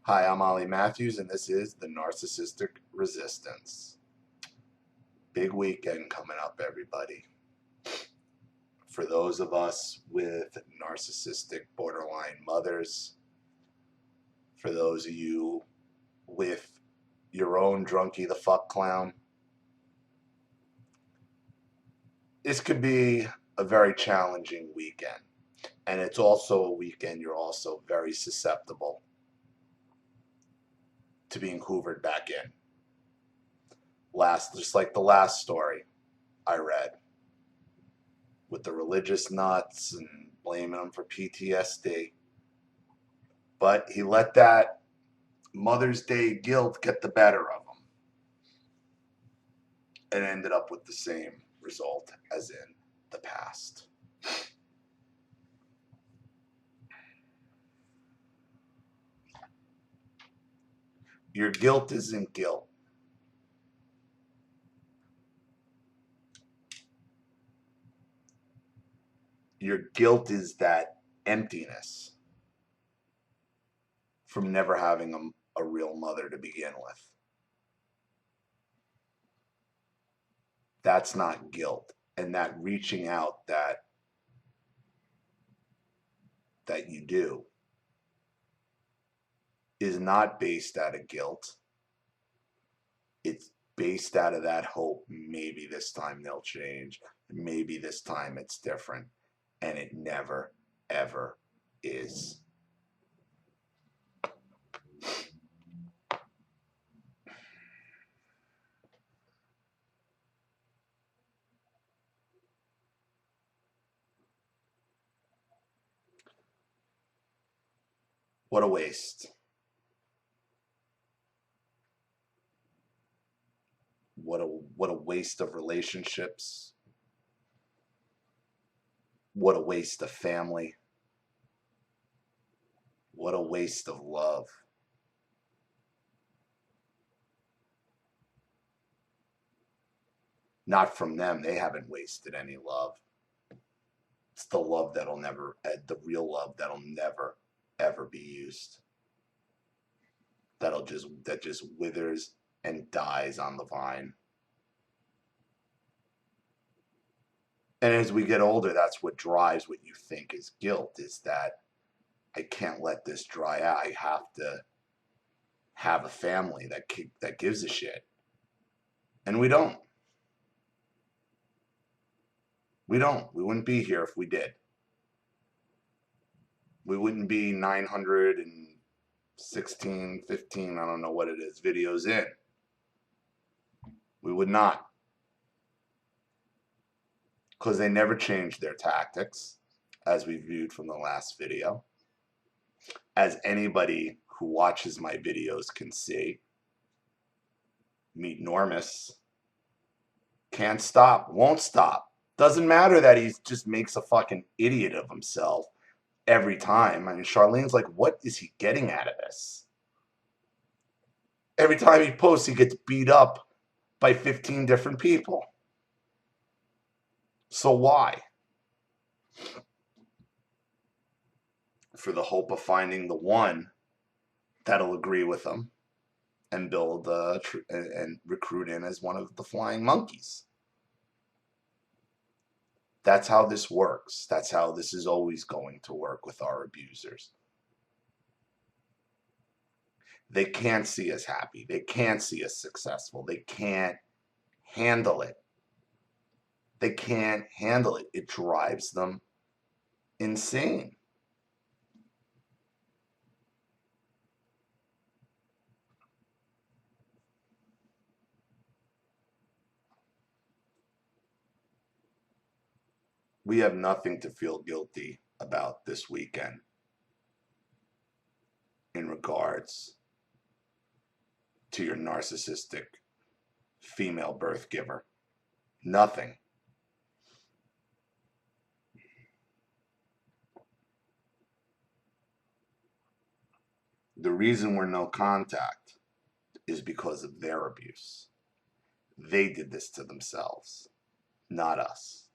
Hi, I'm Ollie Matthews, and this is the Narcissistic Resistance. Big weekend coming up, everybody. For those of us with narcissistic borderline mothers, for those of you with your own drunkie the fuck clown, this could be a very challenging weekend. And it's also a weekend you're also very susceptible to being hoovered back in. Just like the last story I read with the religious nuts and blaming them for PTSD. But he let that Mother's Day guilt get the better of him and ended up with the same result as in the past. Your guilt isn't guilt. Your guilt is that emptiness from never having a real mother to begin with. That's not guilt. And that reaching out that you do is not based out of guilt. It's based out of that hope. Maybe this time they'll change. Maybe this time it's different. And it never, ever is. What a waste. What a waste of relationships. What a waste of family. What a waste of love. Not from them. They haven't wasted any love. It's the love that'll never, the real love that'll never, ever be used. That just withers and dies on the vine. And as we get older, that's what drives what you think is guilt, is that I can't let this dry out. I have to have a family that gives a shit. And we don't. We don't. We wouldn't be here if we did. We wouldn't be 916, 15, I don't know what it is, videos in. We would not. Because they never changed their tactics, as we viewed from the last video. As anybody who watches my videos can see, Meatnormous can't stop, won't stop. Doesn't matter that he just makes a fucking idiot of himself every time. I mean, Charlene's like, what is he getting out of this? Every time he posts, he gets beat up by 15 different people. So why? For the hope of finding the one that'll agree with him and build and recruit in as one of the flying monkeys. That's how this works. That's how this is always going to work with our abusers. They can't see us happy. They can't see us successful. They can't handle it. They can't handle it. It drives them insane. We have nothing to feel guilty about this weekend in regards to your narcissistic female birth giver. Nothing. The reason we're no contact is because of their abuse. They did this to themselves, not us.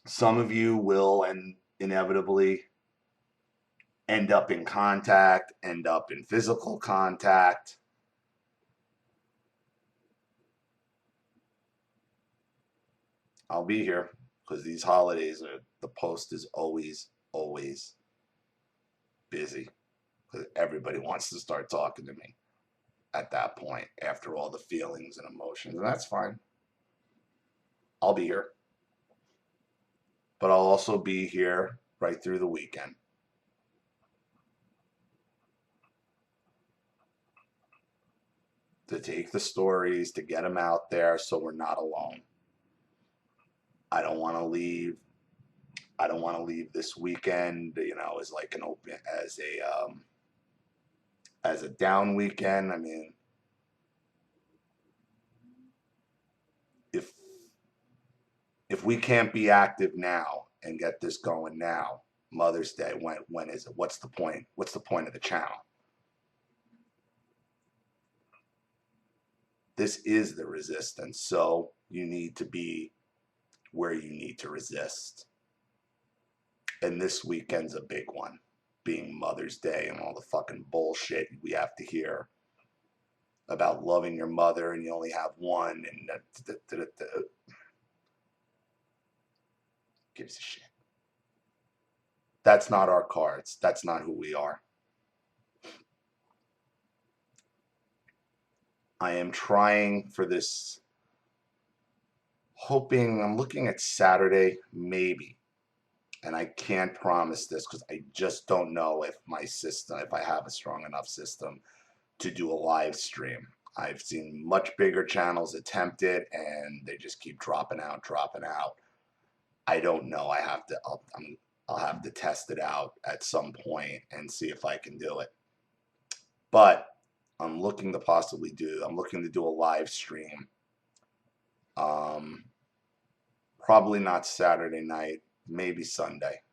Some of you will, and inevitably, end up in contact, end up in physical contact. I'll be here because these holidays the post is always busy because everybody wants to start talking to me at that point after all the feelings and emotions, and that's fine. I'll be here, but I'll also be here right through the weekend. To take the stories, to get them out there so we're not alone. I don't want to leave. I don't want to leave this weekend, as like an open, as a down weekend. I mean, if if we can't be active now and get this going now, Mother's Day, when is it? What's the point? What's the point of the channel? This is the resistance, so you need to be where you need to resist. And this weekend's a big one, being Mother's Day and all the fucking bullshit we have to hear about loving your mother and you only have one and gives a shit. That's not our cards. That's not who we are. I am trying for this, hoping, I'm looking at Saturday, maybe. And I can't promise this because I just don't know if my system, if I have a strong enough system to do a live stream. I've seen much bigger channels attempt it and they just keep dropping out. I don't know. I'll have to test it out at some point and see if I can do it. But I'm looking to do a live stream. Probably not Saturday night, maybe Sunday.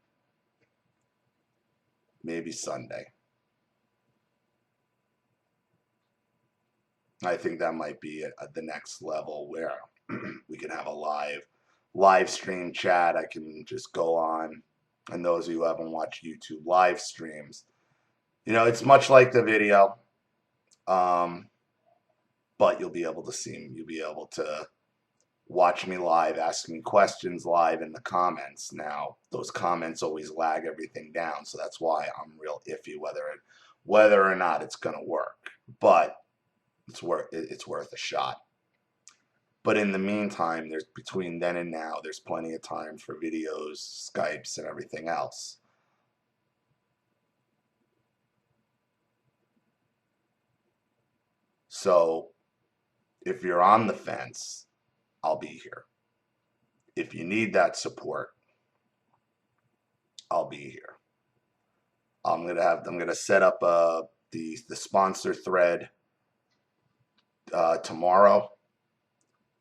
I think that might be at the next level where we can have a live stream chat. I can just go on, and those of you who haven't watched YouTube live streams, it's much like the video, but you'll be able to see me. You'll be able to watch me live, ask me questions live in the comments. Now, those comments always lag everything down, so that's why I'm real iffy whether or not it's gonna work. But it's worth a shot. But in the meantime, between then and now, there's plenty of time for videos, Skypes, and everything else. So if you're on the fence, I'll be here. If you need that support, I'll be here. I'm gonna set up the sponsor thread tomorrow.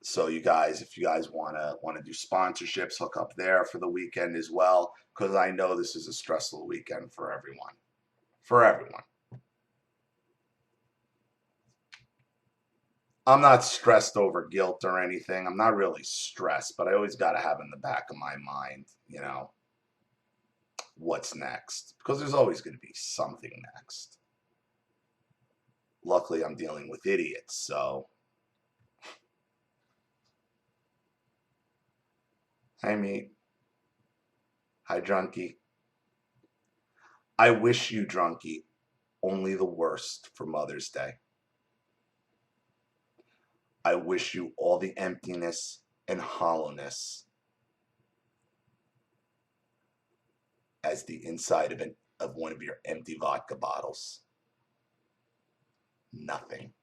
So you guys, if you guys wanna do sponsorships, hook up there for the weekend as well, because I know this is a stressful weekend for everyone. I'm not stressed over guilt or anything. I'm not really stressed, but I always got to have in the back of my mind, what's next, because there's always going to be something next. Luckily, I'm dealing with idiots, so. Hi, Meat. Hi, Drunkie. I wish you, Drunkie, only the worst for Mother's Day. I wish you all the emptiness and hollowness as the inside of one of your empty vodka bottles. Nothing.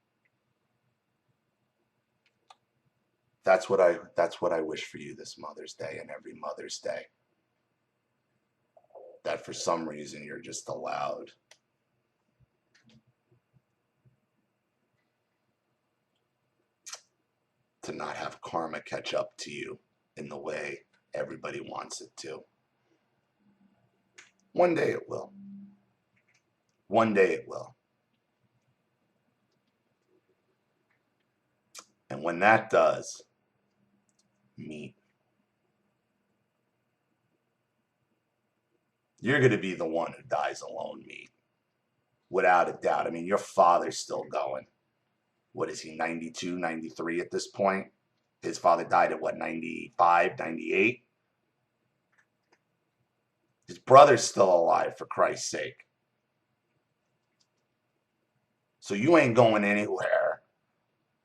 That's what I wish for you this Mother's Day and every Mother's Day. That for some reason you're just allowed to not have karma catch up to you in the way everybody wants it to. One day it will. One day it will. And when that does, Meat, You're going to be the one who dies alone, Meat. Without a doubt. I mean, your father's still going. What is he, 92, 93 at this point? His father died at what, 95, 98? His brother's still alive, for Christ's sake. So you ain't going anywhere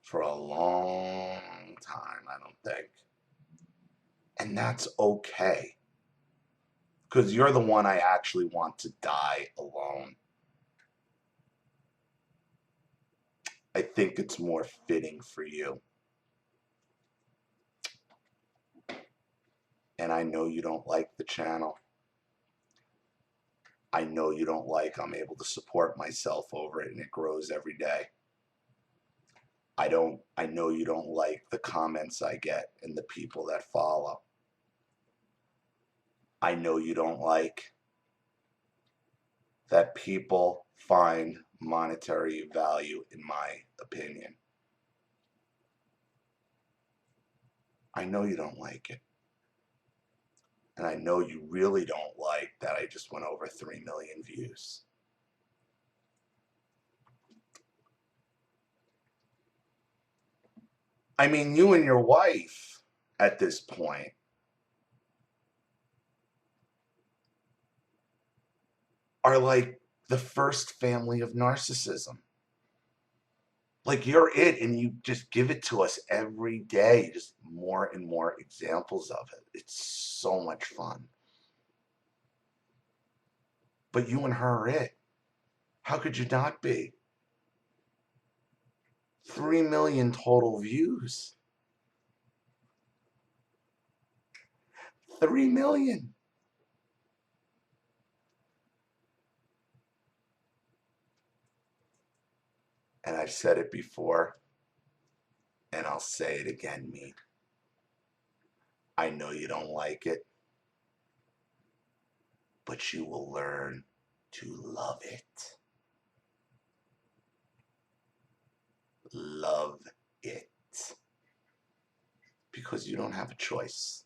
for a long time, I don't think. And that's okay. Because you're the one I actually want to die alone. I think it's more fitting for you. And I know you don't like the channel. I know you don't like I'm able to support myself over it and it grows every day. I know you don't like the comments I get and the people that follow. I know you don't like that people find monetary value in my opinion. I know you don't like it. And I know you really don't like that I just went over 3 million views. I mean, you and your wife at this point are like the first family of narcissism. Like you're it and you just give it to us every day, just more and more examples of it. It's so much fun. But you and her are it. How could you not be? 3 million total views. 3 million. And I've said it before, and I'll say it again, Meat. I know you don't like it, but you will learn to love it. Love it. Because you don't have a choice.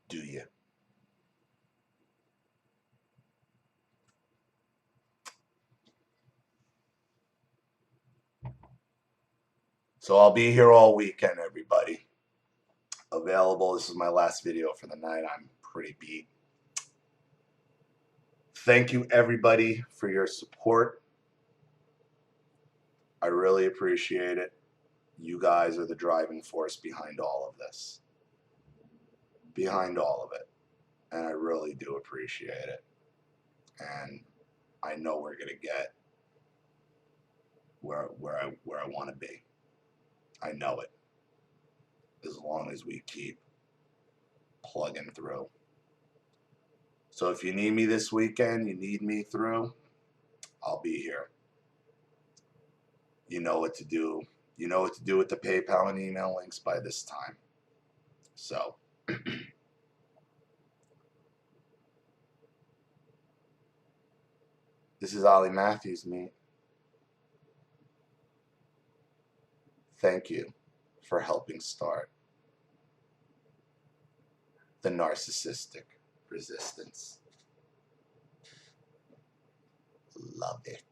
Do you? So I'll be here all weekend, everybody. Available. This is my last video for the night. I'm pretty beat. Thank you, everybody, for your support. I really appreciate it. You guys are the driving force behind all of this. Behind all of it. And I really do appreciate it. And I know we're going to get where I want to be. I know it. As long as we keep plugging through. So if you need me this weekend, you need me through, I'll be here. You know what to do. You know what to do with the PayPal and email links by this time. So this is Ollie Matthews, Meat. Thank you for helping start the narcissistic resistance. Love it.